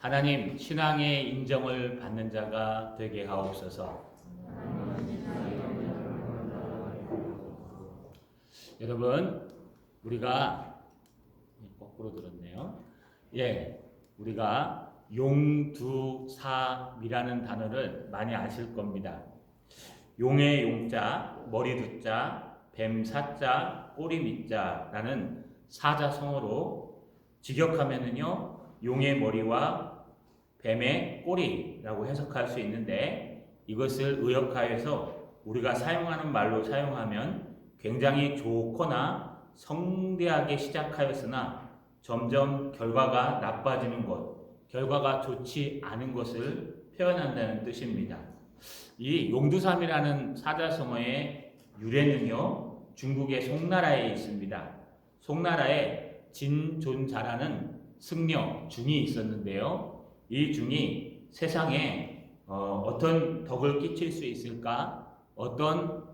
하나님 신앙의 인정을 받는 자가 되게 하옵소서. 여러분, 우리가 거꾸로 들었네요. 우리가 용두삼이라는 단어를 많이 아실 겁니다. 용의 용자, 머리 두자, 뱀 사자, 꼬리 밑자라는 사자성어로 직역하면은요, 용의 머리와 뱀의 꼬리라고 해석할 수 있는데, 이것을 의역하여서 우리가 사용하는 말로 사용하면 굉장히 좋거나 성대하게 시작하였으나 점점 결과가 나빠지는 것, 결과가 좋지 않은 것을 표현한다는 뜻입니다. 이 용두삼이라는 사자성어의 유래는요, 중국의 송나라에 있습니다. 송나라에 진존자라는 승려, 중이 있었는데요. 이 중이 세상에 어떤 덕을 끼칠 수 있을까? 어떤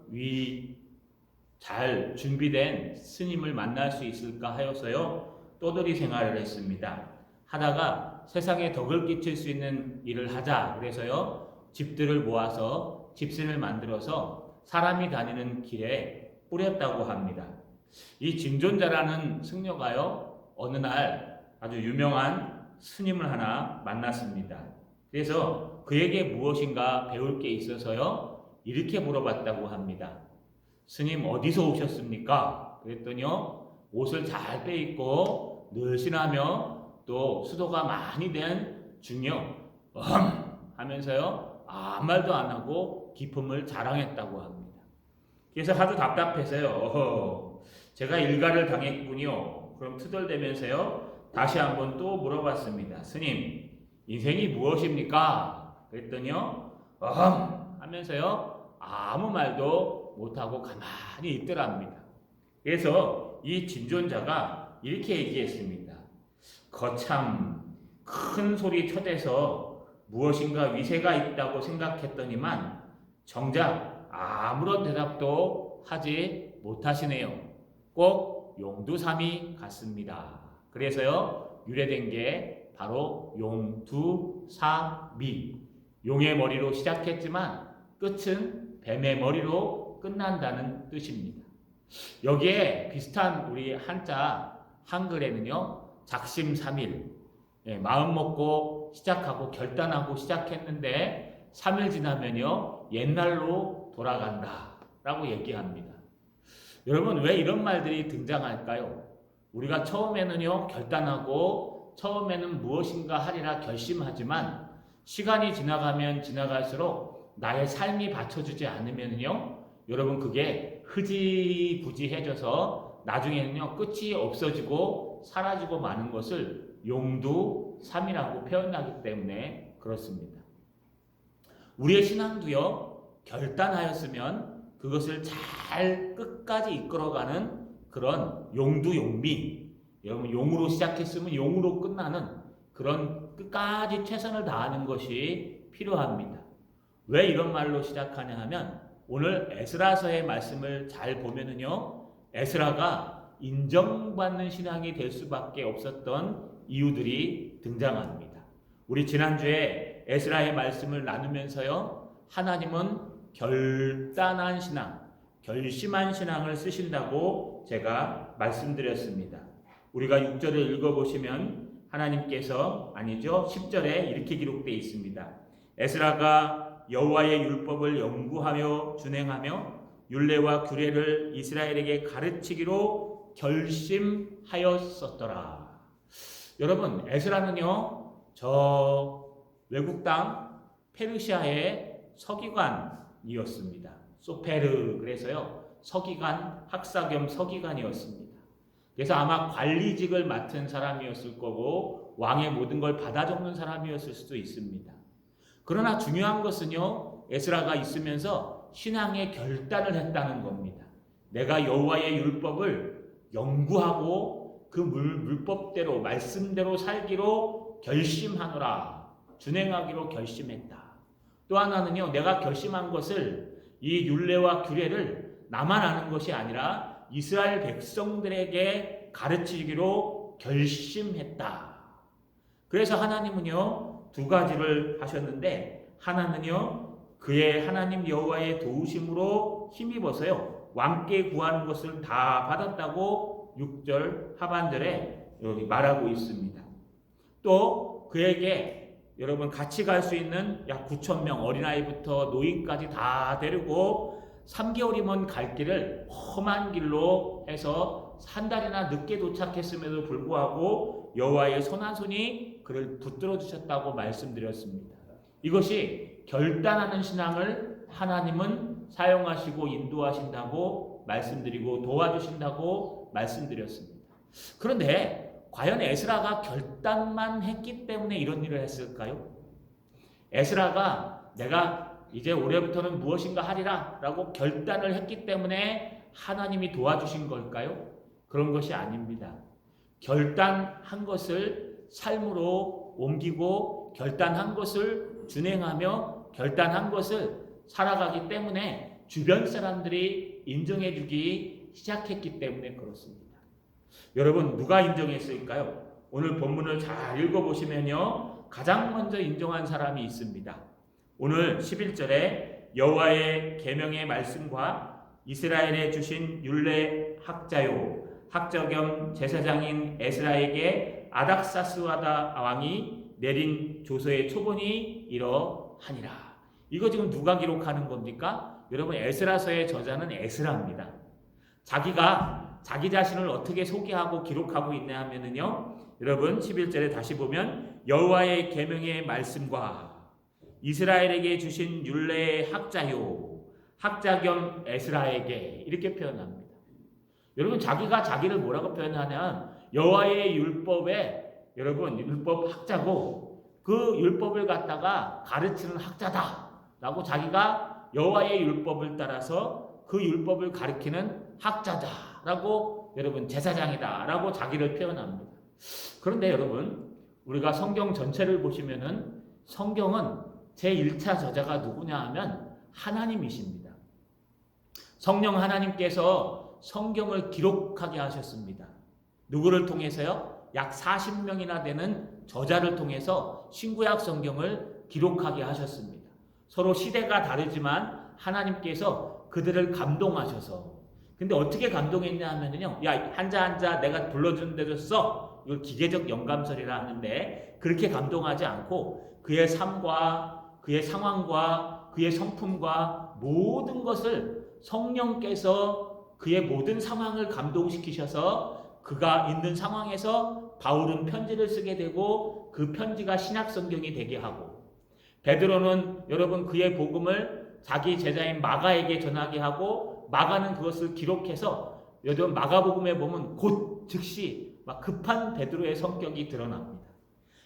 잘 준비된 스님을 만날 수 있을까 하여서요, 떠돌이 생활을 했습니다. 하다가 세상에 덕을 끼칠 수 있는 일을 하자 그래서요, 집들을 모아서 집신을 만들어서 사람이 다니는 길에 뿌렸다고 합니다. 이 진존자라는 승려가요, 어느 날 아주 유명한 스님을 하나 만났습니다. 그래서 그에게 무엇인가 배울 게 있어서요, 이렇게 물어봤다고 합니다. 스님, 어디서 오셨습니까? 그랬더니요, 옷을 잘 빼입고 늘씬하며 또 수도가 많이 된 중요 하면서요, 아무 말도 안 하고 기품을 자랑했다고 합니다. 그래서 하도 답답해서요, 제가 일가를 당했군요. 그럼 투덜대면서요, 다시 한번 또 물어봤습니다. 스님, 인생이 무엇입니까? 그랬더니요, 하면서요, 아무 말도 못하고 가만히 있더랍니다. 그래서 이 진존자가 이렇게 얘기했습니다. 거참 큰 소리 쳐대서 무엇인가 위세가 있다고 생각했더니만 정작 아무런 대답도 하지 못하시네요. 꼭 용두삼이 같습니다. 그래서요, 유래된 게 바로 용두삼이, 용의 머리로 시작했지만 끝은 뱀의 머리로 끝난다는 뜻입니다. 여기에 비슷한 우리 한글에는요, 작심삼일, 마음 먹고 시작하고 결단하고 시작했는데 3일 지나면요, 옛날로 돌아간다 라고 얘기합니다. 여러분, 왜 이런 말들이 등장할까요? 우리가 처음에는요, 결단하고 처음에는 무엇인가 하리라 결심하지만 시간이 지나가면 지나갈수록 나의 삶이 받쳐주지 않으면요, 여러분, 그게 흐지부지해져서 나중에는요, 끝이 없어지고 사라지고 마는 것을 용두삼이라고 표현하기 때문에 그렇습니다. 우리의 신앙도요, 결단하였으면 그것을 잘 끝까지 이끌어가는 그런 용두용미, 여러분, 용으로 시작했으면 용으로 끝나는 그런 끝까지 최선을 다하는 것이 필요합니다. 왜 이런 말로 시작하냐 하면, 오늘 에스라서의 말씀을 잘 보면은요, 에스라가 인정받는 신앙이 될 수밖에 없었던 이유들이 등장합니다. 우리 지난주에 에스라의 말씀을 나누면서요, 하나님은 결단한 신앙, 결심한 신앙을 쓰신다고 제가 말씀드렸습니다. 우리가 6절을 읽어보시면 하나님께서, 10절에 이렇게 기록되어 있습니다. 에스라가 여호와의 율법을 연구하며 준행하며 율례와 규례를 이스라엘에게 가르치기로 결심하였었더라. 여러분, 에스라는요, 저 외국 땅 페르시아의 서기관이었습니다. 소페르, 그래서요, 서기관, 학사 겸 서기관이었습니다. 그래서 아마 관리직을 맡은 사람이었을 거고 왕의 모든 걸 받아 적는 사람이었을 수도 있습니다. 그러나 중요한 것은요, 에스라가 있으면서 신앙의 결단을 했다는 겁니다. 내가 여호와의 율법을 연구하고 그 율법대로, 말씀대로 살기로 결심하노라, 준행하기로 결심했다. 또 하나는요, 내가 결심한 것을, 이 율례와 규례를 나만 아는 것이 아니라 이스라엘 백성들에게 가르치기로 결심했다. 그래서 하나님은요, 두 가지를 하셨는데, 하나는요, 그의 하나님 여호와의 도우심으로 힘입어서요, 왕께 구하는 것을 다 받았다고 6절 하반절에 여기 말하고 있습니다. 또 그에게 여러분 같이 갈 수 있는 약 9,000명 어린아이부터 노인까지 다 데리고 3개월이면 갈 길을 험한 길로 해서 한 달이나 늦게 도착했음에도 불구하고 여호와의 선한 손이 그를 붙들어 주셨다고 말씀드렸습니다. 이것이 결단하는 신앙을 하나님은 사용하시고 인도하신다고 말씀드리고 도와주신다고 말씀드렸습니다. 그런데 과연 에스라가 결단만 했기 때문에 이런 일을 했을까요? 에스라가 내가 이제 올해부터는 무엇인가 하리라 라고 결단을 했기 때문에 하나님이 도와주신 걸까요? 그런 것이 아닙니다. 결단한 것을 삶으로 옮기고 결단한 것을 준행하며 결단한 것을 살아가기 때문에 주변 사람들이 인정해주기 시작했기 때문에 그렇습니다. 여러분 누가 인정했을까요? 오늘 본문을 잘 읽어보시면요, 가장 먼저 인정한 사람이 있습니다. 오늘 11절에 여호와의 계명의 말씀과 이스라엘에 주신 율례 학자요 학자 겸 제사장인 에스라에게 아닥사스와다 왕이 내린 조서의 초본이 이러하니라. 이거 지금 누가 기록하는 겁니까? 여러분 에스라서의 저자는 에스라입니다. 자기가 자기 자신을 어떻게 소개하고 기록하고 있냐 하면은요, 여러분 11절에 다시 보면 여호와의 계명의 말씀과 이스라엘에게 주신 율례의 학자요 학자 겸 에스라에게 이렇게 표현합니다. 여러분 자기가 자기를 뭐라고 표현하냐면 여호와의 율법에 여러분 율법 학자고 그 율법을 갖다가 가르치는 학자다 라고 자기가 여호와의 율법을 따라서 그 율법을 가르치는 학자다 라고 여러분 제사장이다 라고 자기를 표현합니다. 그런데 여러분 우리가 성경 전체를 보시면은 성경은 제1차 저자가 누구냐 하면 하나님이십니다. 성령 하나님께서 성경을 기록하게 하셨습니다. 누구를 통해서요? 약 40명이나 되는 저자를 통해서 신구약 성경을 기록하게 하셨습니다. 서로 시대가 다르지만 하나님께서 그들을 감동하셔서, 근데 어떻게 감동했냐 하면요, 야 한자 내가 불러주는 데도 써. 이걸 기계적 영감설이라 하는데 그렇게 감동하지 않고 그의 삶과 그의 상황과 그의 성품과 모든 것을 성령께서 그의 모든 상황을 감동시키셔서 그가 있는 상황에서 바울은 편지를 쓰게 되고 그 편지가 신약 성경이 되게 하고, 베드로는 여러분 그의 복음을 자기 제자인 마가에게 전하게 하고 마가는 그것을 기록해서 여러분 마가복음에 보면 곧 즉시 막 급한 베드로의 성격이 드러납니다.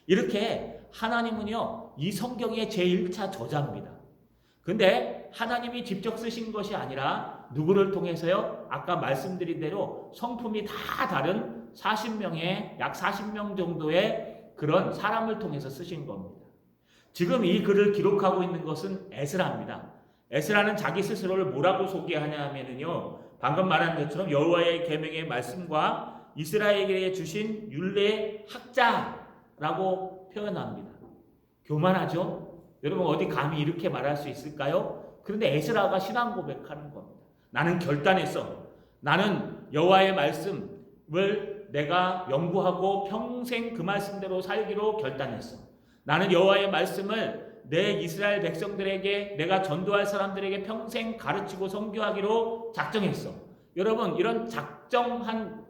이렇게 하나님은요 이 성경의 제1차 저자입니다. 근데 하나님이 직접 쓰신 것이 아니라 누구를 통해서요? 아까 말씀드린 대로 성품이 다 다른 40명의 약 40명 정도의 그런 사람을 통해서 쓰신 겁니다. 지금 이 글을 기록하고 있는 것은 에스라입니다. 에스라는 자기 스스로를 뭐라고 소개하냐 하면은요, 방금 말한 것처럼 여호와의 계명의 말씀과 이스라엘에게 주신 율례 학자라고 표현합니다. 교만하죠? 여러분 어디 감히 이렇게 말할 수 있을까요? 그런데 에스라가 신앙 고백하는 겁니다. 나는 결단했어. 나는 여호와의 말씀을 내가 연구하고 평생 그 말씀대로 살기로 결단했어. 나는 여호와의 말씀을 내 이스라엘 백성들에게 내가 전도할 사람들에게 평생 가르치고 선교하기로 작정했어. 여러분 이런 작정한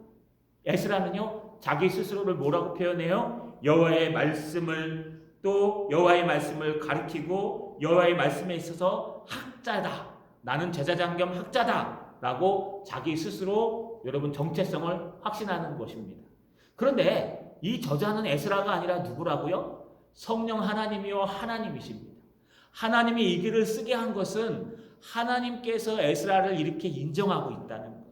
에스라는요 자기 스스로를 뭐라고 표현해요? 여호와의 말씀을 또 여호와의 말씀을 가르치고 여호와의 말씀에 있어서 학자다. 나는 제사장 겸 학자다 라고 자기 스스로 여러분 정체성을 확신하는 것입니다. 그런데 이 저자는 에스라가 아니라 누구라고요? 성령 하나님이요 하나님이십니다. 하나님이 이 글을 쓰게 한 것은 하나님께서 에스라를 이렇게 인정하고 있다는 거예요.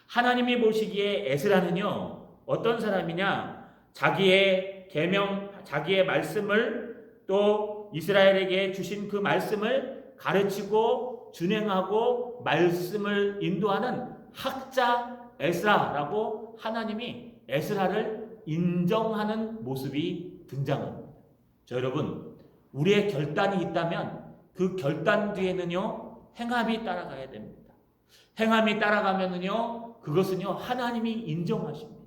하나님이 보시기에 에스라는요 어떤 사람이냐, 자기의 계명, 자기의 말씀을 또 이스라엘에게 주신 그 말씀을 가르치고 준행하고 말씀을 인도하는 학자 에스라라고 하나님이 에스라를 인정하는 모습이 등장합니다. 자, 여러분, 우리의 결단이 있다면 그 결단 뒤에는요, 행함이 따라가야 됩니다. 행함이 따라가면은요, 그것은요, 하나님이 인정하십니다.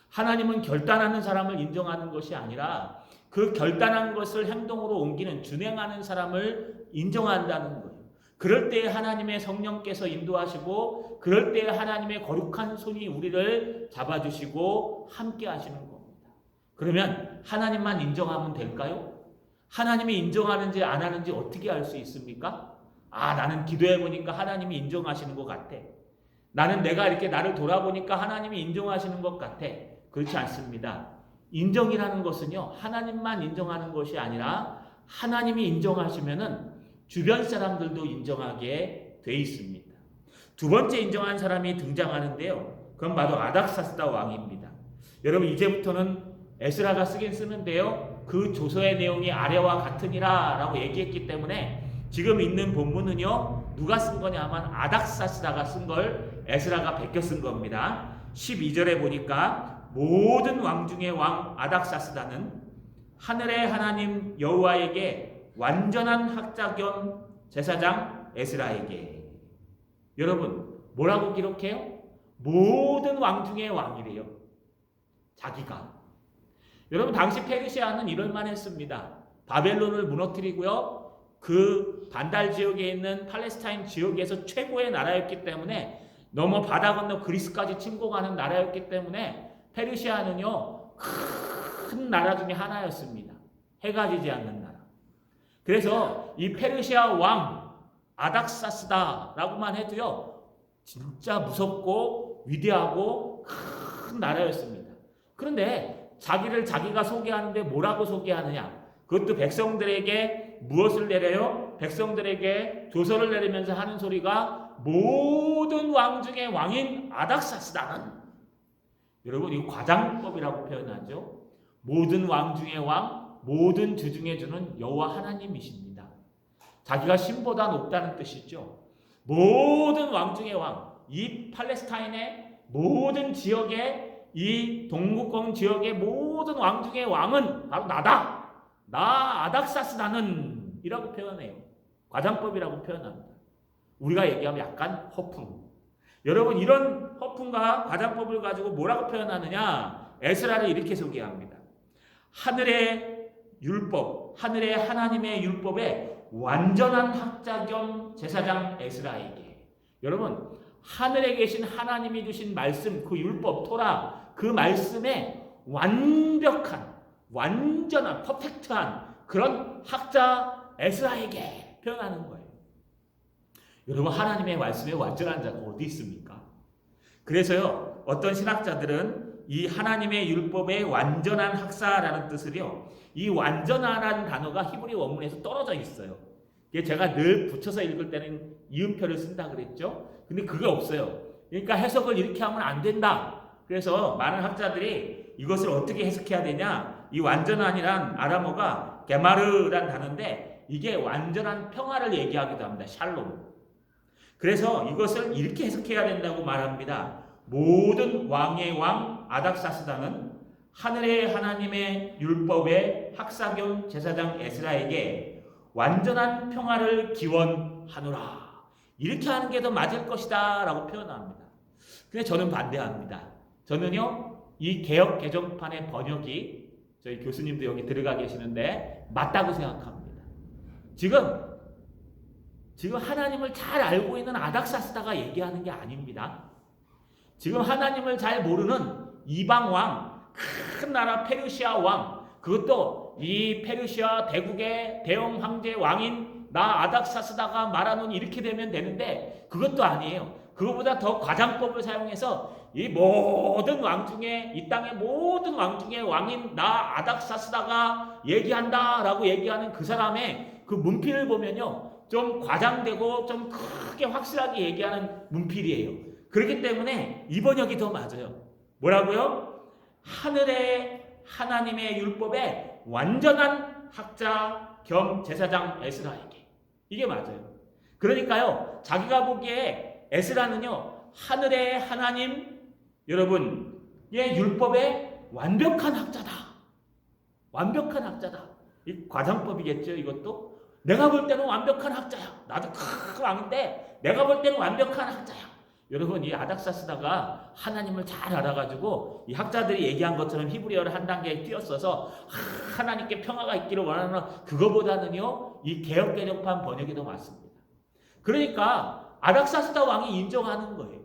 하나님은 결단하는 사람을 인정하는 것이 아니라 그 결단한 것을 행동으로 옮기는, 준행하는 사람을 인정한다는 거예요. 그럴 때에 하나님의 성령께서 인도하시고, 그럴 때에 하나님의 거룩한 손이 우리를 잡아주시고 함께 하시는 겁니다. 그러면 하나님만 인정하면 될까요? 하나님이 인정하는지 안 하는지 어떻게 알 수 있습니까? 아, 나는 기도해보니까 하나님이 인정하시는 것 같아. 나는 내가 이렇게 나를 돌아보니까 하나님이 인정하시는 것 같아. 그렇지 않습니다. 인정이라는 것은요, 하나님만 인정하는 것이 아니라 하나님이 인정하시면은 주변 사람들도 인정하게 돼 있습니다. 두 번째 인정한 사람이 등장하는데요. 그건 바로 아닥사스다 왕입니다. 여러분, 이제부터는 에스라가 쓰긴 쓰는데요. 그 조서의 내용이 아래와 같으니라 라고 얘기했기 때문에 지금 있는 본문은요, 누가 쓴 거냐면 아닥사스다가 쓴 걸 에스라가 베껴 쓴 겁니다. 12절에 보니까 모든 왕 중의 왕 아닥사스다는 하늘의 하나님 여호와에게 완전한 학자 겸 제사장 에스라에게. 여러분, 뭐라고 기록해요? 모든 왕 중의 왕이래요. 자기가. 여러분, 당시 페르시아는 이럴만 했습니다. 바벨론을 무너뜨리고요, 그 반달 지역에 있는 팔레스타인 지역에서 최고의 나라였기 때문에, 넘어 바다 건너 그리스까지 침공하는 나라였기 때문에 페르시아는요, 큰 나라 중에 하나였습니다. 해가 지지 않는 나라. 그래서 이 페르시아 왕 아닥사스다라고만 해도요, 진짜 무섭고 위대하고 큰 나라였습니다. 그런데 자기를 자기가 소개하는데 뭐라고 소개하느냐? 그것도 백성들에게 무엇을 내려요? 백성들에게 조서를 내리면서 하는 소리가 모든 왕 중의 왕인 아닥사스다는, 여러분, 이거 과장법이라고 표현하죠. 모든 왕 중의 왕, 모든 주 중에 주는 여호와 하나님이십니다. 자기가 신보다 높다는 뜻이죠. 모든 왕 중의 왕, 이 팔레스타인의 모든 지역의, 이 동국권 지역의 모든 왕 중의 왕은 바로 나다. 나 아닥사스다는 이라고 표현해요. 과장법이라고 표현합니다. 우리가 얘기하면 약간 허풍. 여러분, 이런 허풍과 과장법을 가지고 뭐라고 표현하느냐? 에스라를 이렇게 소개합니다. 하늘의 율법, 하늘의 하나님의 율법에 완전한 학자 겸 제사장 에스라에게. 여러분, 하늘에 계신 하나님이 주신 말씀, 그 율법, 토라, 그 말씀에 완벽한, 완전한, 퍼펙트한 그런 학자 에스라에게 표현하는 거예요. 여러분, 하나님의 말씀에 완전한 자가 어디 있습니까? 그래서요, 어떤 신학자들은 이 하나님의 율법의 완전한 학사라는 뜻을요, 이 완전하라는 단어가 히브리 원문에서 떨어져 있어요. 제가 늘 붙여서 읽을 때는 이음표를 쓴다 그랬죠. 근데 그게 없어요. 그러니까 해석을 이렇게 하면 안 된다. 그래서 많은 학자들이 이것을 어떻게 해석해야 되냐, 이 완전한이란 아람어가 게마르란 단어인데 이게 완전한 평화를 얘기하기도 합니다. 샬롬. 그래서 이것을 이렇게 해석해야 된다고 말합니다. 모든 왕의 왕 아닥사스다는 하늘의 하나님의 율법의 학사 겸 제사장 에스라에게 완전한 평화를 기원하노라. 이렇게 하는 게 더 맞을 것이다 라고 표현합니다. 근데 저는 반대합니다. 저는요, 이 개역 개정판의 번역이, 저희 교수님도 여기 들어가 계시는데 맞다고 생각합니다. 지금 하나님을 잘 알고 있는 아닥사스다가 얘기하는 게 아닙니다. 지금 하나님을 잘 모르는 이방 왕, 큰 나라 페르시아 왕, 그것도 이 페르시아 대국의 대형 황제 왕인 나 아닥사스다가 말하는 이렇게 되면 되는데 그것도 아니에요. 그거보다 더 과장법을 사용해서 이 모든 왕 중에, 이 땅의 모든 왕 중에 왕인 나 아닥사스다가 얘기한다라고 얘기하는 그 사람의 그 문필을 보면요, 좀 과장되고 좀 크게 확실하게 얘기하는 문필이에요. 그렇기 때문에 이 번역이 더 맞아요. 뭐라고요? 하늘의 하나님의 율법에 완전한 학자 겸 제사장 에스라에게. 이게 맞아요. 그러니까요, 자기가 보기에 에스라는요, 하늘의 하나님, 여러분의 율법의 완벽한 학자다. 완벽한 학자다. 이 과장법이겠죠, 이것도. 내가 볼 때는 완벽한 학자야. 나도 큰 왕인데 내가 볼 때는 완벽한 학자야. 여러분, 이 아닥사스다가 하나님을 잘 알아가지고 이 학자들이 얘기한 것처럼 히브리어를 한 단계에 뛰었어서 하나님께 평화가 있기를 원하는 그거보다는요, 이 개역개정판 번역이 더 맞습니다. 그러니까 아닥사스다 왕이 인정하는 거예요.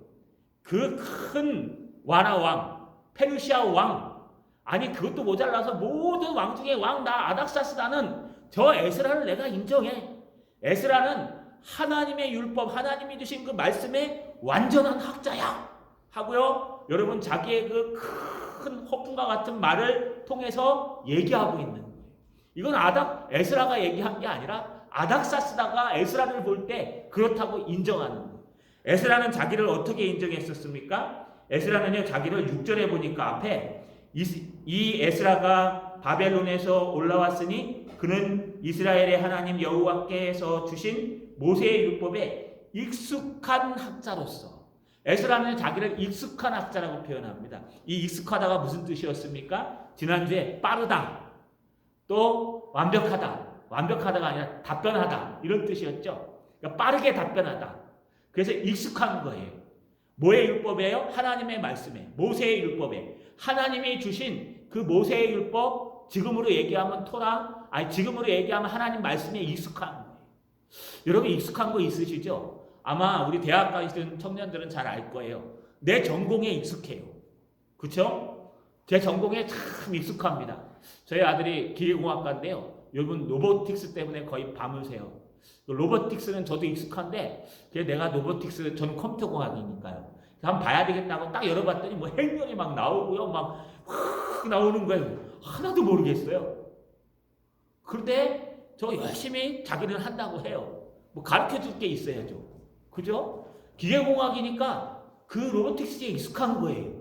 그 큰 와라 왕, 페르시아 왕, 아니 그것도 모자라서 모든 왕 중에 왕 나 아닥사스다는 저 에스라를 내가 인정해. 에스라는 하나님의 율법, 하나님이 주신 그 말씀의 완전한 학자야 하고요. 여러분, 자기의 그 큰 허풍과 같은 말을 통해서 얘기하고 있는 거예요. 이건 에스라가 얘기한 게 아니라 아닥사스다가 에스라를 볼 때 그렇다고 인정하는 거예요. 에스라는 자기를 어떻게 인정했었습니까? 에스라는요, 자기를 6절에 보니까 앞에 이 에스라가 바벨론에서 올라왔으니 그는 이스라엘의 하나님 여호와께서 주신 모세의 율법에 익숙한 학자로서, 에스라는 자기를 익숙한 학자라고 표현합니다. 이 익숙하다가 무슨 뜻이었습니까? 지난주에 빠르다, 또 완벽하다, 완벽하다가 아니라 답변하다, 이런 뜻이었죠. 그러니까 빠르게 답변하다. 그래서 익숙한 거예요. 뭐의 율법이에요? 하나님의 말씀에, 모세의 율법에. 하나님이 주신 그 모세의 율법, 지금으로 얘기하면 토라, 아니 지금으로 얘기하면 하나님 말씀에 익숙한 거예요. 여러분, 익숙한 거 있으시죠? 아마 우리 대학 가신 청년들은 잘 알 거예요. 내 전공에 익숙해요. 그렇죠? 제 전공에 참 익숙합니다. 저희 아들이 기계공학과인데요. 요즘 로보틱스 때문에 거의 밤을 새요. 로보틱스는 저도 익숙한데 내가 로보틱스, 저는 컴퓨터공학이니까요. 한번 봐야 되겠다고 딱 열어봤더니 뭐 행렬이 막 나오고요. 막 확 나오는 거예요. 하나도 모르겠어요. 그런데 저 열심히 자기는 한다고 해요. 뭐 가르쳐줄 게 있어야죠. 그죠? 기계공학이니까 그 로보틱스에 익숙한 거예요.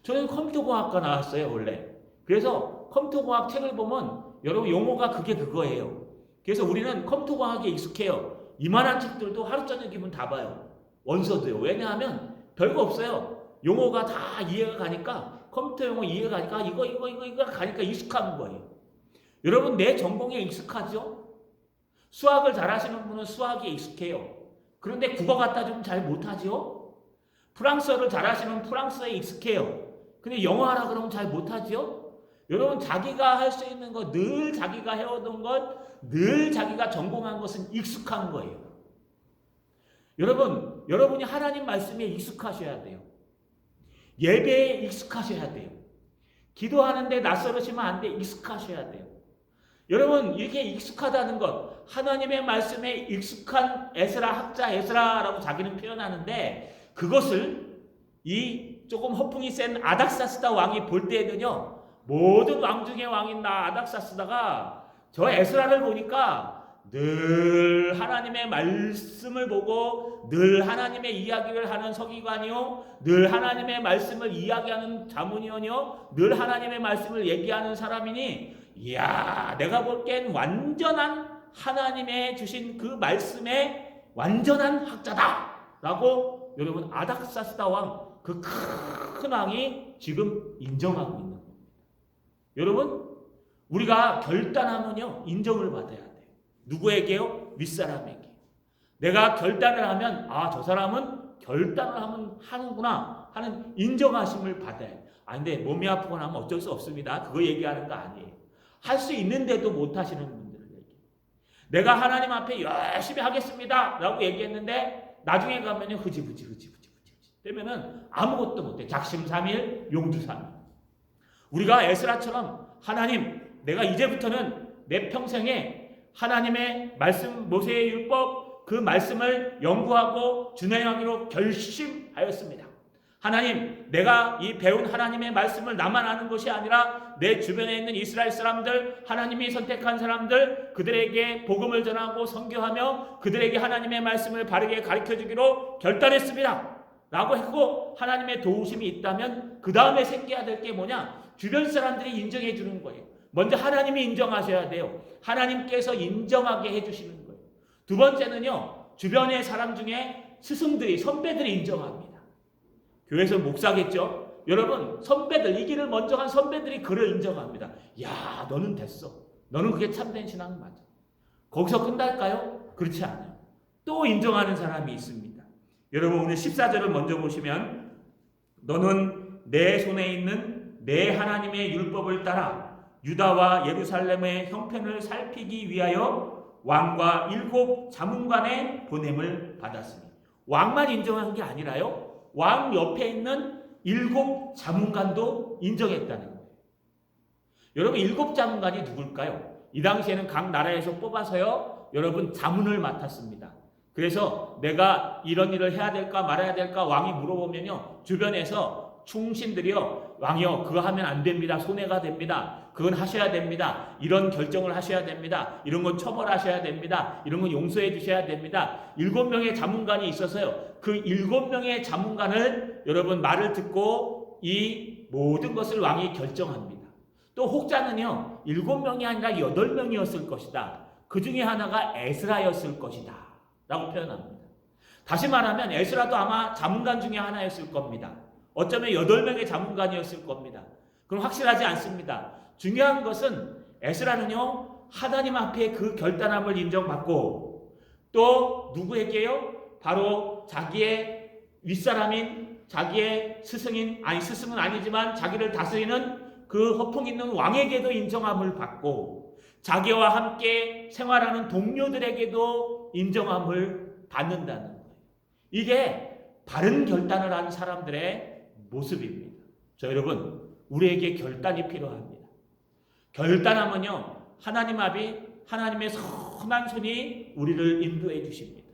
저는 컴퓨터공학과 나왔어요, 원래. 그래서 컴퓨터공학 책을 보면 여러분 용어가 그거예요. 그래서 우리는 컴퓨터공학에 익숙해요. 이만한 책들도 하루 저녁이면 다 봐요. 원서도요. 왜냐하면 별거 없어요. 용어가 다 이해가 가니까, 컴퓨터 용어 이해가 가니까 이거 가니까 익숙한 거예요. 여러분, 내 전공에 익숙하죠? 수학을 잘하시는 분은 수학에 익숙해요. 그런데 국어 갖다 주면 잘 못하죠? 프랑스어를 잘하시면 프랑스어에 익숙해요. 근데 영어 하라 그러면 잘 못하죠? 여러분, 자기가 할 수 있는 것, 늘 자기가 해오던 것, 늘 자기가 전공한 것은 익숙한 거예요. 여러분이 하나님 말씀에 익숙하셔야 돼요. 예배에 익숙하셔야 돼요. 기도하는데 낯설으시면 안 돼. 익숙하셔야 돼요. 여러분, 이렇게 익숙하다는 것, 하나님의 말씀에 익숙한 에스라, 학자 에스라라고 자기는 표현하는데, 그것을 이 조금 허풍이 센 아닥사스다 왕이 볼 때에는요, 모든 왕 중에 왕인 나 아닥사스다가 저 에스라를 보니까 늘 하나님의 말씀을 보고 늘 하나님의 이야기를 하는 서기관이요, 늘 하나님의 말씀을 이야기하는 자문위원이요, 늘 하나님의 말씀을 얘기하는 사람이니, 이야, 내가 볼 땐 완전한 하나님의 주신 그 말씀의 완전한 학자다 라고 여러분, 아닥사스다 왕, 그 큰 왕이 지금 인정하고 있는 겁니다. 여러분, 우리가 결단하면요, 인정을 받아야 돼요. 누구에게요? 윗사람에게. 내가 결단을 하면, 저 사람은 결단을 하는구나 하는 인정하심을 받아야 돼요. 근데 몸이 아프거나 하면 어쩔 수 없습니다. 그거 얘기하는 거 아니에요. 할 수 있는데도 못 하시는 분들을 얘기해요. 내가 하나님 앞에 열심히 하겠습니다 라고 얘기했는데 나중에 가면은 흐지부지 되면은 아무것도 못해. 작심삼일, 용두삼일. 우리가 에스라처럼, 하나님, 내가 이제부터는 내 평생에 하나님의 말씀, 모세의 율법, 그 말씀을 연구하고 준행하기로 결심하였습니다. 하나님, 내가 이 배운 하나님의 말씀을 나만 아는 것이 아니라 내 주변에 있는 이스라엘 사람들, 하나님이 선택한 사람들, 그들에게 복음을 전하고 선교하며 그들에게 하나님의 말씀을 바르게 가르쳐주기로 결단했습니다 라고 했고, 하나님의 도우심이 있다면 그 다음에 생겨야 될 게 뭐냐? 주변 사람들이 인정해 주는 거예요. 먼저 하나님이 인정하셔야 돼요. 하나님께서 인정하게 해주시는 거예요. 두 번째는요, 주변의 사람 중에 스승들이, 선배들이 인정합니다. 교회에서 목사겠죠? 여러분 선배들, 이 길을 먼저 간 선배들이 그를 인정합니다. 야, 너는 됐어. 너는 그게 참된 신앙 맞아. 거기서 끝날까요? 그렇지 않아요. 또 인정하는 사람이 있습니다. 여러분 오늘 14절을 먼저 보시면 너는 내 손에 있는 내 하나님의 율법을 따라 유다와 예루살렘의 형편을 살피기 위하여 왕과 7 자문관의 보냄을 받았으니, 왕만 인정한 게 아니라요, 왕 옆에 있는 7 자문관도 인정했다는 거예요. 여러분 7 자문관이 누굴까요? 이 당시에는 각 나라에서 뽑아서요, 여러분 자문을 맡았습니다. 그래서 내가 이런 일을 해야 될까 말아야 될까 왕이 물어보면요, 주변에서 충신들이요, 왕이요 그거 하면 안 됩니다. 손해가 됩니다. 그건 하셔야 됩니다. 이런 결정을 하셔야 됩니다. 이런 건 처벌하셔야 됩니다. 이런 건 용서해 주셔야 됩니다. 7명의 자문관이 있어서요, 그 7명의 자문관을 여러분 말을 듣고 이 모든 것을 왕이 결정합니다. 또 혹자는요 7명이 아니라 8명이었을 것이다. 그 중에 하나가 에스라였을 것이다 라고 표현합니다. 다시 말하면 에스라도 아마 자문관 중에 하나였을 겁니다. 어쩌면 8명의 자문관이었을 겁니다. 그럼 확실하지 않습니다. 중요한 것은 에스라는요 하나님 앞에 그 결단함을 인정받고, 또 누구에게요? 바로 자기의 윗사람인 자기의 스승인, 아니 스승은 아니지만 자기를 다스리는 그 허풍 있는 왕에게도 인정함을 받고, 자기와 함께 생활하는 동료들에게도 인정함을 받는다는 거예요. 이게 바른 결단을 한 사람들의 모습입니다. 자, 여러분 우리에게 결단이 필요합니다. 결단하면요 하나님 앞이, 하나님의 선한 손이 우리를 인도해 주십니다.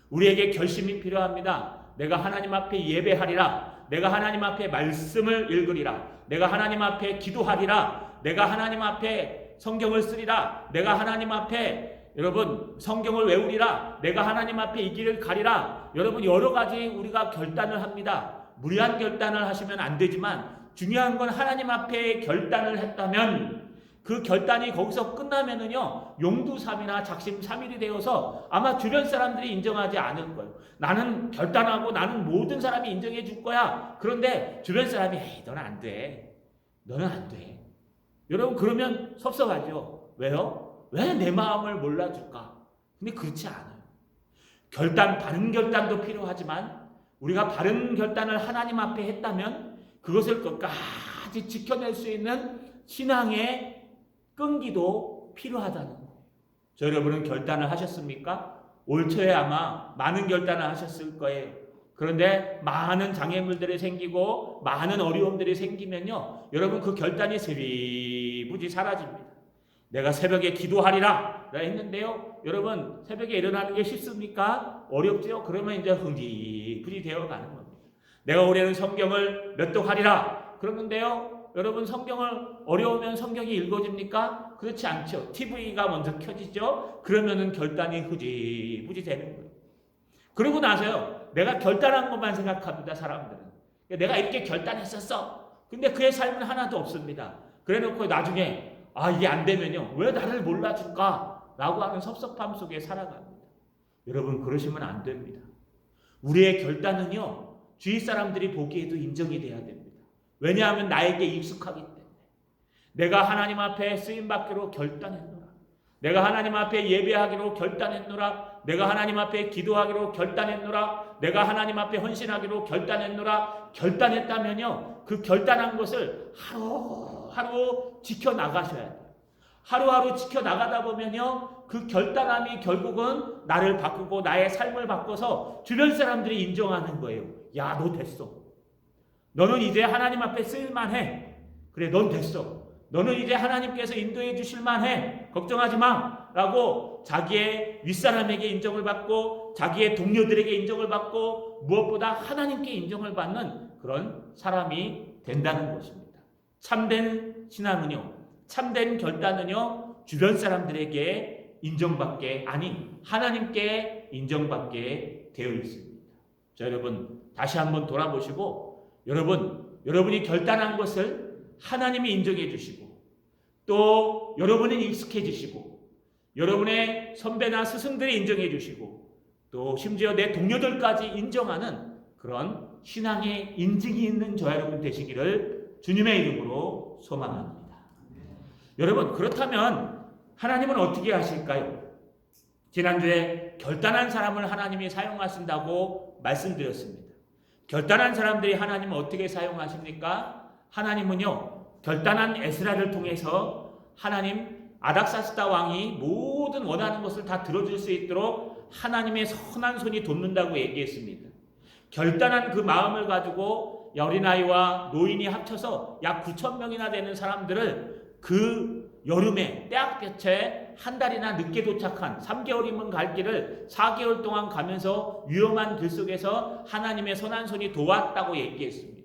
우리에게 결심이 필요합니다. 내가 하나님 앞에 예배하리라. 내가 하나님 앞에 말씀을 읽으리라. 내가 하나님 앞에 기도하리라. 내가 하나님 앞에 성경을 쓰리라. 내가 하나님 앞에 여러분 성경을 외우리라. 내가 하나님 앞에 이 길을 가리라. 여러분 여러 가지 우리가 결단을 합니다. 무리한 결단을 하시면 안 되지만 중요한 건 하나님 앞에 결단을 했다면 그 결단이 거기서 끝나면은요 용두삼이나 작심삼일이 되어서 아마 주변 사람들이 인정하지 않을 거예요. 나는 결단하고 나는 모든 사람이 인정해 줄 거야. 그런데 주변 사람이 에이 너는 안 돼. 너는 안 돼. 여러분 그러면 섭섭하죠. 왜요? 왜 내 마음을 몰라줄까? 근데 그렇지 않아요. 결단, 바른 결단도 필요하지만 우리가 바른 결단을 하나님 앞에 했다면 그것을 끝까지 지켜낼 수 있는 신앙의 끈기도 필요하다는 거예요. 저 여러분은 결단을 하셨습니까? 올 초에 아마 많은 결단을 하셨을 거예요. 그런데 많은 장애물들이 생기고 많은 어려움들이 생기면요 여러분 그 결단이 스리부지 사라집니다. 내가 새벽에 기도하리라 했는데요 여러분 새벽에 일어나는 게 쉽습니까? 어렵죠? 그러면 이제 흥지부지 되어가는 겁니다. 내가 올해는 성경을 몇독하리라 그러는데요 여러분 성경을 어려우면 성경이 읽어집니까? 그렇지 않죠. TV가 먼저 켜지죠. 그러면은 결단이 흐지부지 되는 거예요. 그러고 나서요 내가 결단한 것만 생각합니다. 사람들은 내가 이렇게 결단했었어. 근데 그의 삶은 하나도 없습니다. 그래놓고 나중에 아 이게 안 되면요 왜 나를 몰라줄까? 라고 하는 섭섭함 속에 살아갑니다. 여러분 그러시면 안 됩니다. 우리의 결단은요 주위 사람들이 보기에도 인정이 돼야 됩니다. 왜냐하면 나에게 익숙하기 때문에. 내가 하나님 앞에 쓰임받기로 결단했노라. 내가 하나님 앞에 예배하기로 결단했노라. 내가 하나님 앞에 기도하기로 결단했노라. 내가 하나님 앞에 헌신하기로 결단했노라. 결단했다면요 그 결단한 것을 하루하루 지켜나가셔야 돼요. 하루하루 지켜나가다 보면요 그 결단함이 결국은 나를 바꾸고 나의 삶을 바꿔서 주변 사람들이 인정하는 거예요. 야, 너 됐어. 너는 이제 하나님 앞에 쓰일만해. 그래, 넌 됐어. 너는 이제 하나님께서 인도해 주실만해. 걱정하지 마. 라고 자기의 윗사람에게 인정을 받고 자기의 동료들에게 인정을 받고 무엇보다 하나님께 인정을 받는 그런 사람이 된다는 것입니다. 참된 신앙은요, 참된 결단은요, 주변 사람들에게 인정받게, 아니 하나님께 인정받게 되어 있습니다. 자, 여러분 다시 한번 돌아보시고 여러분이 결단한 것을 하나님이 인정해 주시고 또 여러분이 익숙해지시고 여러분의 선배나 스승들이 인정해 주시고 또 심지어 내 동료들까지 인정하는 그런 신앙의 인증이 있는 저와 여러분 되시기를 주님의 이름으로 소망합니다. 여러분, 그렇다면 하나님은 어떻게 하실까요? 지난주에 결단한 사람을 하나님이 사용하신다고 말씀드렸습니다. 결단한 사람들이 하나님은 어떻게 사용하십니까? 하나님은요, 결단한 에스라를 통해서 하나님 아닥사스다 왕이 모든 원하는 것을 다 들어줄 수 있도록 하나님의 선한 손이 돕는다고 얘기했습니다. 결단한 그 마음을 가지고 어린아이와 노인이 합쳐서 약 9,000명이나 되는 사람들을 그 여름에 때학볕에 한 달이나 늦게 도착한 3개월이면 갈 길을 4개월 동안 가면서 위험한 길 속에서 하나님의 선한 손이 도왔다고 얘기했습니다.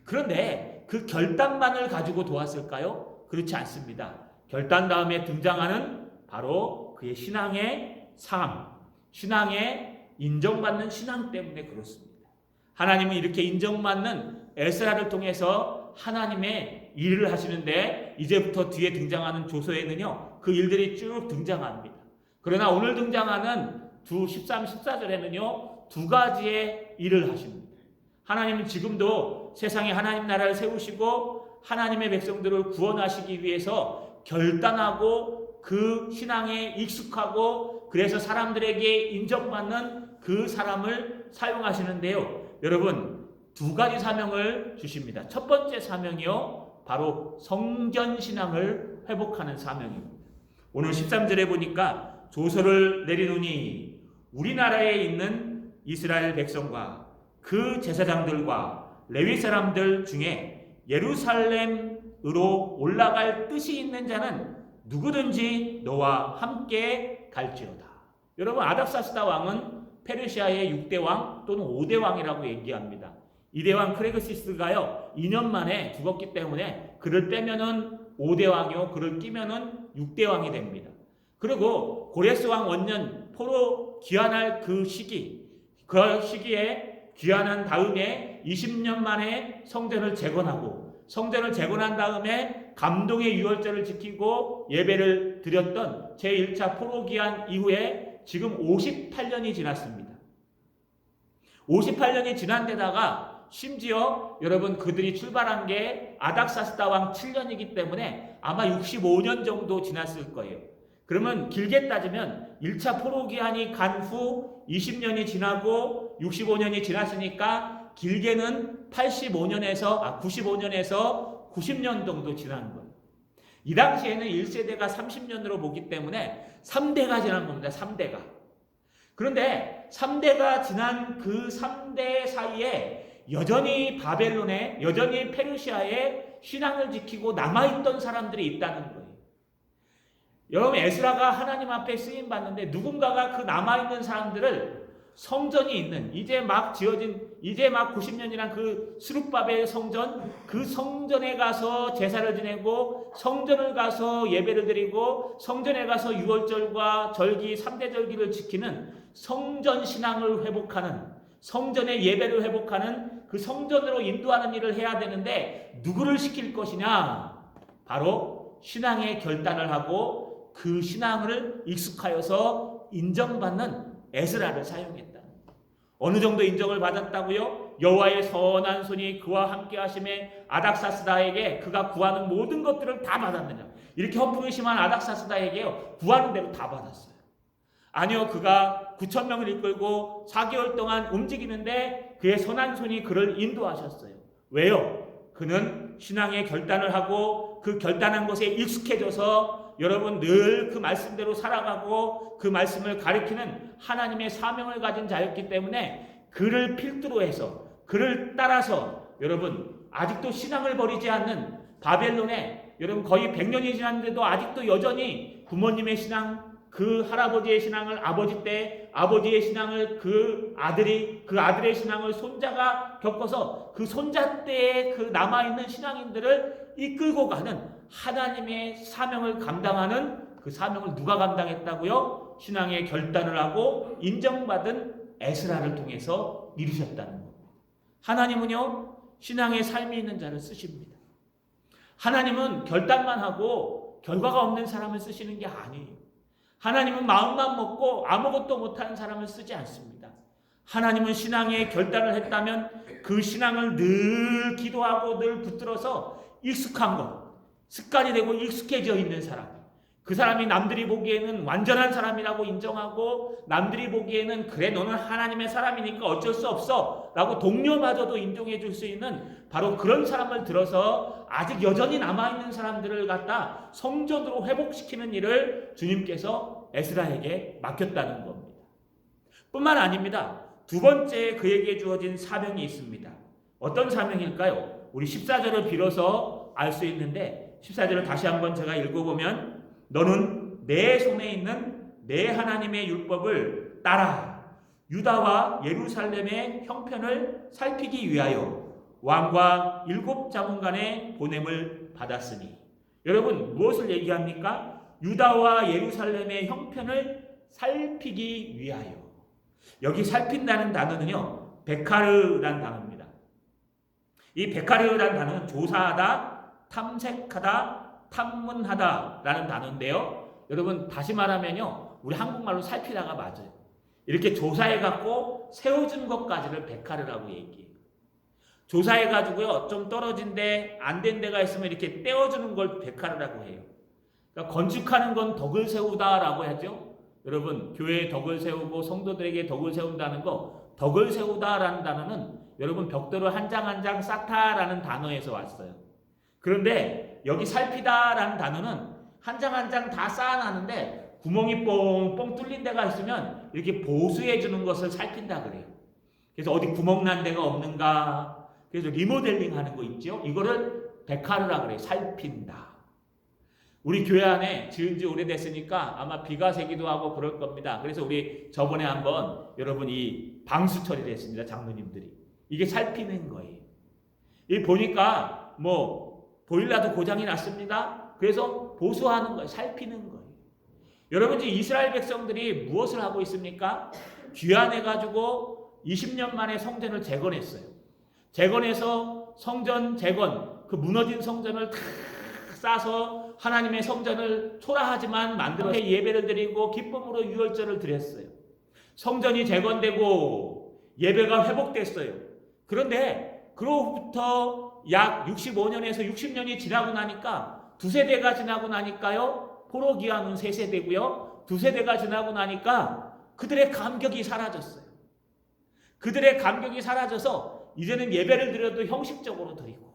그런데 그 결단만을 가지고 도왔을까요? 그렇지 않습니다. 결단 다음에 등장하는 바로 그의 신앙의 삶, 신앙의 인정받는 신앙 때문에 그렇습니다. 하나님은 이렇게 인정받는 에스라를 통해서 하나님의 일을 하시는데 이제부터 뒤에 등장하는 조서에는요, 그 일들이 쭉 등장합니다. 그러나 오늘 등장하는 13, 14절에는요, 두 가지의 일을 하십니다. 하나님은 지금도 세상에 하나님 나라를 세우시고 하나님의 백성들을 구원하시기 위해서 결단하고 그 신앙에 익숙하고 그래서 사람들에게 인정받는 그 사람을 사용하시는데요. 여러분, 두 가지 사명을 주십니다. 첫 번째 사명이요, 바로 성전신앙을 회복하는 사명입니다. 오늘 13절에 보니까 조서를 내리노니 우리나라에 있는 이스라엘 백성과 그 제사장들과 레위 사람들 중에 예루살렘으로 올라갈 뜻이 있는 자는 누구든지 너와 함께 갈지어다. 여러분, 아닥사스다 왕은 페르시아의 6대 왕 또는 5대 왕이라고 얘기합니다. 2대 왕 크레그시스가요 2년 만에 죽었기 때문에 그를 빼면은 5대 왕이요, 그를 끼면은 6대 왕이 됩니다. 그리고 고레스 왕 원년 포로 귀환할 그 시기에 귀환한 다음에 20년 만에 성전을 재건하고 성전을 재건한 다음에 감동의 유월절을 지키고 예배를 드렸던 제1차 포로 귀환 이후에 지금 58년이 지났습니다. 58년이 지난 데다가 심지어 여러분 그들이 출발한 게 아닥사스다 왕 7년이기 때문에 아마 65년 정도 지났을 거예요. 그러면 길게 따지면 1차 포로 귀환이 간 후 20년이 지나고 65년이 지났으니까 길게는 95년에서 90년 정도 지난 거예요. 이 당시에는 1세대가 30년으로 보기 때문에 3대가 지난 겁니다. 3대가. 그런데 3대가 지난 그 3대 사이에 여전히 바벨론에, 여전히 페르시아에 신앙을 지키고 남아있던 사람들이 있다는 거예요. 여러분, 에스라가 하나님 앞에 쓰임받는데 누군가가 그 남아있는 사람들을 성전이 있는, 이제 막 90년이란 그 스룹바벨 성전, 그 성전에 가서 제사를 지내고 성전을 가서 예배를 드리고 성전에 가서 유월절과 절기, 3대 절기를 지키는 성전 신앙을 회복하는, 성전의 예배를 회복하는 그 성전으로 인도하는 일을 해야 되는데 누구를 시킬 것이냐? 바로 신앙의 결단을 하고 그 신앙을 익숙하여서 인정받는 에스라를 사용했다. 어느 정도 인정을 받았다고요? 여호와의 선한 손이 그와 함께 하심에 아닥사스다에게 그가 구하는 모든 것들을 다 받았느냐? 이렇게 허풍이 심한 아닥사스다에게요, 구하는 대로 다 받았어요. 아니요, 그가 9,000명을 이끌고 4개월 동안 움직이는데 그의 선한 손이 그를 인도하셨어요. 왜요? 그는 신앙의 결단을 하고 그 결단한 것에 익숙해져서 여러분 늘 그 말씀대로 살아가고 그 말씀을 가리키는 하나님의 사명을 가진 자였기 때문에 그를 필두로 해서 그를 따라서 여러분 아직도 신앙을 버리지 않는 바벨론에 여러분 거의 100년이 지났는데도 아직도 여전히 부모님의 신앙, 그 할아버지의 신앙을 아버지 때, 아버지의 신앙을 그 아들의 신앙을 손자가 겪어서 그 손자 때에 그 남아있는 신앙인들을 이끌고 가는 하나님의 사명을 감당하는 그 사명을 누가 감당했다고요? 신앙의 결단을 하고 인정받은 에스라를 통해서 이루셨다는 겁니다. 하나님은요, 신앙의 삶이 있는 자를 쓰십니다. 하나님은 결단만 하고 결과가 없는 사람을 쓰시는 게 아니에요. 하나님은 마음만 먹고 아무것도 못하는 사람을 쓰지 않습니다. 하나님은 신앙에 결단을 했다면 그 신앙을 늘 기도하고 늘 붙들어서 익숙한 것, 습관이 되고 익숙해져 있는 사람, 그 사람이 남들이 보기에는 완전한 사람이라고 인정하고 남들이 보기에는 그래 너는 하나님의 사람이니까 어쩔 수 없어 라고 동료마저도 인정해 줄 수 있는 바로 그런 사람을 들어서 아직 여전히 남아있는 사람들을 갖다 성전으로 회복시키는 일을 주님께서 에스라에게 맡겼다는 겁니다. 뿐만 아닙니다. 두 번째 그에게 주어진 사명이 있습니다. 어떤 사명일까요? 우리 14절을 빌어서 알 수 있는데 14절을 다시 한번 제가 읽어보면 너는 내 손에 있는 내 하나님의 율법을 따라 유다와 예루살렘의 형편을 살피기 위하여 왕과 7 자문간의 보냄을 받았으니. 여러분 무엇을 얘기합니까? 유다와 예루살렘의 형편을 살피기 위하여. 여기 살핀다는 단어는요 베카르라는 단어입니다. 이 베카르라는 단어는 조사하다, 탐색하다, 탐문하다 라는 단어인데요. 여러분 다시 말하면요 우리 한국말로 살피다가 맞아요. 이렇게 조사해갖고 세워준 것까지를 베카르라고 얘기해요. 조사해가지고요 좀 떨어진 데 안 된 데가 있으면 이렇게 떼어주는 걸 베카르라고 해요. 그러니까 건축하는 건 덕을 세우다라고 하죠. 여러분 교회에 덕을 세우고 성도들에게 덕을 세운다는 거, 덕을 세우다라는 단어는 여러분 벽돌을 한 장 한 장 쌓다라는 단어에서 왔어요. 그런데 여기 살피다라는 단어는 한 장 한 장 다 쌓아놨는데 구멍이 뻥뻥 뚫린 데가 있으면 이렇게 보수해 주는 것을 살핀다 그래요. 그래서 어디 구멍 난 데가 없는가, 그래서 리모델링 하는 거 있죠. 이거를 베카르라 그래요. 살핀다. 우리 교회 안에 지은 지 오래됐으니까 아마 비가 새기도 하고 그럴 겁니다. 그래서 우리 저번에 한번 여러분 이 방수 처리를 했습니다. 장로님들이. 이게 살피는 거예요. 이 보니까 뭐 보일러도 고장이 났습니다. 그래서 보수하는 거예요. 살피는 거예요. 여러분 이제 이스라엘 백성들이 무엇을 하고 있습니까? 귀환해가지고 20년 만에 성전을 재건했어요. 재건해서 성전 재건, 그 무너진 성전을 탁 싸서 하나님의 성전을 초라하지만 만들어 예배를 드리고 기쁨으로 유월절을 드렸어요. 성전이 재건되고 예배가 회복됐어요. 그런데 그로부터 약 65년에서 60년이 지나고 나니까 두세 대가 지나고 나니까요. 포로기한은 3세대고요. 두세 대가 지나고 나니까 그들의 감격이 사라졌어요. 그들의 감격이 사라져서 이제는 예배를 드려도 형식적으로 드리고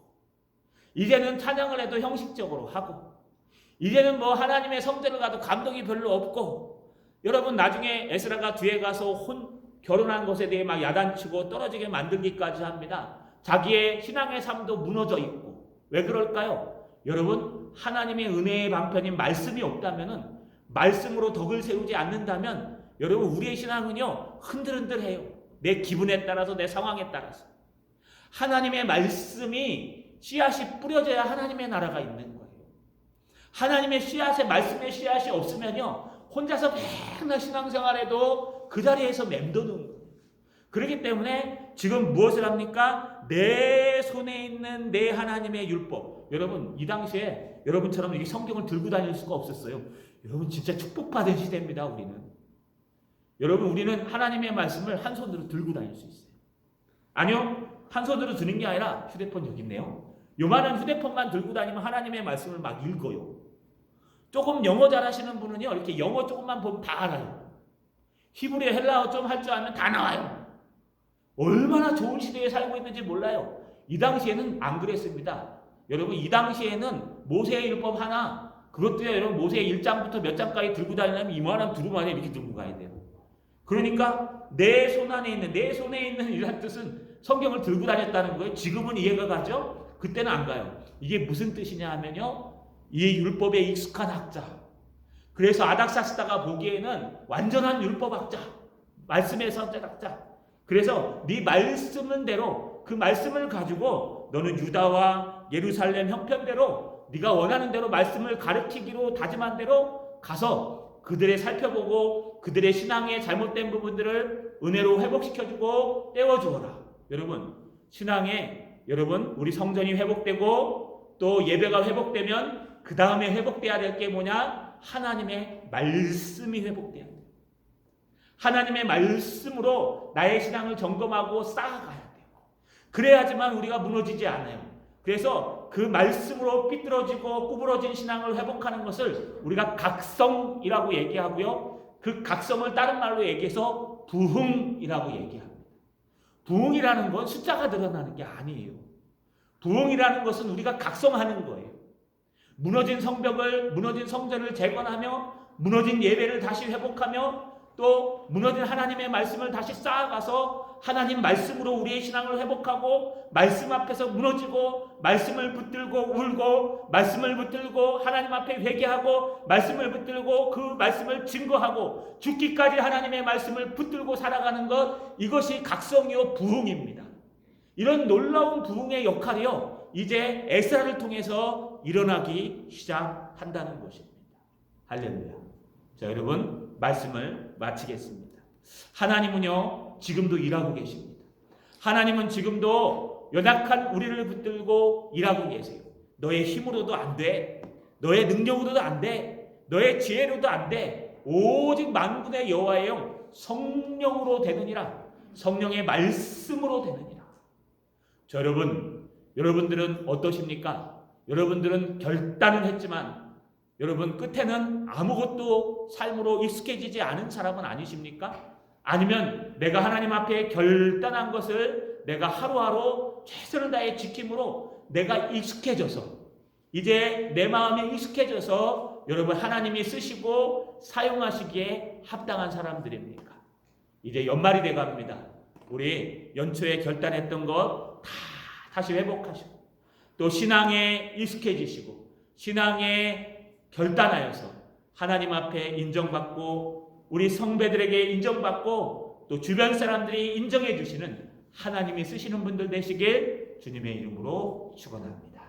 이제는 찬양을 해도 형식적으로 하고 이제는 뭐 하나님의 성전을 가도 감동이 별로 없고 여러분 나중에 에스라가 뒤에 가서 결혼한 것에 대해 막 야단치고 떨어지게 만들기까지 합니다. 자기의 신앙의 삶도 무너져 있고. 왜 그럴까요? 여러분 하나님의 은혜의 방편인 말씀이 없다면은 말씀으로 덕을 세우지 않는다면 여러분 우리의 신앙은요 흔들흔들해요. 내 기분에 따라서 내 상황에 따라서. 하나님의 말씀이 씨앗이 뿌려져야 하나님의 나라가 있는 거예요. 하나님의 씨앗에 말씀의 씨앗이 없으면요 혼자서 맨날 신앙생활해도 그 자리에서 맴도는 거예요. 그렇기 때문에 지금 무엇을 합니까? 내 손에 있는 내 하나님의 율법. 여러분 이 당시에 여러분처럼 이렇게 성경을 들고 다닐 수가 없었어요. 여러분 진짜 축복받은 시대입니다. 여러분 우리는 하나님의 말씀을 한 손으로 들고 다닐 수 있어요. 아니요 한 손으로 드는 게 아니라 휴대폰 여기 있네요. 요만한 휴대폰만 들고 다니면 하나님의 말씀을 막 읽어요. 조금 영어 잘하시는 분은요 이렇게 영어 조금만 보면 다 알아요. 히브리 헬라어 좀 할 줄 알면 다 나와요. 얼마나 좋은 시대에 살고 있는지 몰라요. 이 당시에는 안 그랬습니다. 여러분 이 당시에는 모세의 율법 하나, 그것도요 여러분 모세의 1장부터 몇 장까지 들고 다니려면 이만한 두루마리 이렇게 들고 가야 돼요. 그러니까 내 손 안에 있는 이란 뜻은 성경을 들고 다녔다는 거예요. 지금은 이해가 가죠? 그때는 안 가요. 이게 무슨 뜻이냐 하면요 이 율법에 익숙한 학자, 그래서 아닥사스다가 보기에는 완전한 율법학자, 말씀의 선택학자. 그래서 네 말씀은 대로 그 말씀을 가지고 너는 유다와 예루살렘 형편대로 네가 원하는 대로 말씀을 가르치기로 다짐한 대로 가서 그들의 살펴보고 그들의 신앙의 잘못된 부분들을 은혜로 회복시켜주고 떼어주어라. 여러분 신앙에 여러분 우리 성전이 회복되고 또 예배가 회복되면 그 다음에 회복돼야 될 게 뭐냐? 하나님의 말씀이 회복돼야 돼요. 하나님의 말씀으로 나의 신앙을 점검하고 쌓아가야 돼요. 그래야지만 우리가 무너지지 않아요. 그래서 그 말씀으로 삐뚤어지고 구부러진 신앙을 회복하는 것을 우리가 각성이라고 얘기하고요. 그 각성을 다른 말로 얘기해서 부흥이라고 얘기합니다. 부흥이라는 건 숫자가 늘어나는 게 아니에요. 부흥이라는 것은 우리가 각성하는 거예요. 무너진 성벽을, 무너진 성전을 재건하며 무너진 예배를 다시 회복하며 또 무너진 하나님의 말씀을 다시 쌓아가서 하나님 말씀으로 우리의 신앙을 회복하고 말씀 앞에서 무너지고 말씀을 붙들고 울고 말씀을 붙들고 하나님 앞에 회개하고 말씀을 붙들고 그 말씀을 증거하고 죽기까지 하나님의 말씀을 붙들고 살아가는 것, 이것이 각성이요 부흥입니다. 이런 놀라운 부흥의 역할이요 이제 에스라를 통해서 일어나기 시작한다는 것입니다. 할렐루야. 자, 여러분 말씀을 마치겠습니다. 하나님은요 지금도 일하고 계십니다. 하나님은 지금도 연약한 우리를 붙들고 일하고 계세요. 너의 힘으로도 안 돼. 너의 능력으로도 안 돼. 너의 지혜로도 안 돼. 오직 만군의 여호와의 영 성령으로 되느니라. 성령의 말씀으로 되느니라. 자, 여러분들은 어떠십니까? 여러분들은 결단을 했지만 여러분 끝에는 아무것도 삶으로 익숙해지지 않은 사람은 아니십니까? 아니면 내가 하나님 앞에 결단한 것을 내가 하루하루 최선을 다해 지킴으로 내가 익숙해져서 이제 내 마음에 익숙해져서 여러분 하나님이 쓰시고 사용하시기에 합당한 사람들입니까? 이제 연말이 돼갑니다. 우리 연초에 결단했던 것 다 다시 회복하시고 또 신앙에 익숙해지시고 신앙에 결단하여서 하나님 앞에 인정받고 우리 성배들에게 인정받고 또 주변 사람들이 인정해 주시는 하나님이 쓰시는 분들 되시길 주님의 이름으로 축원합니다.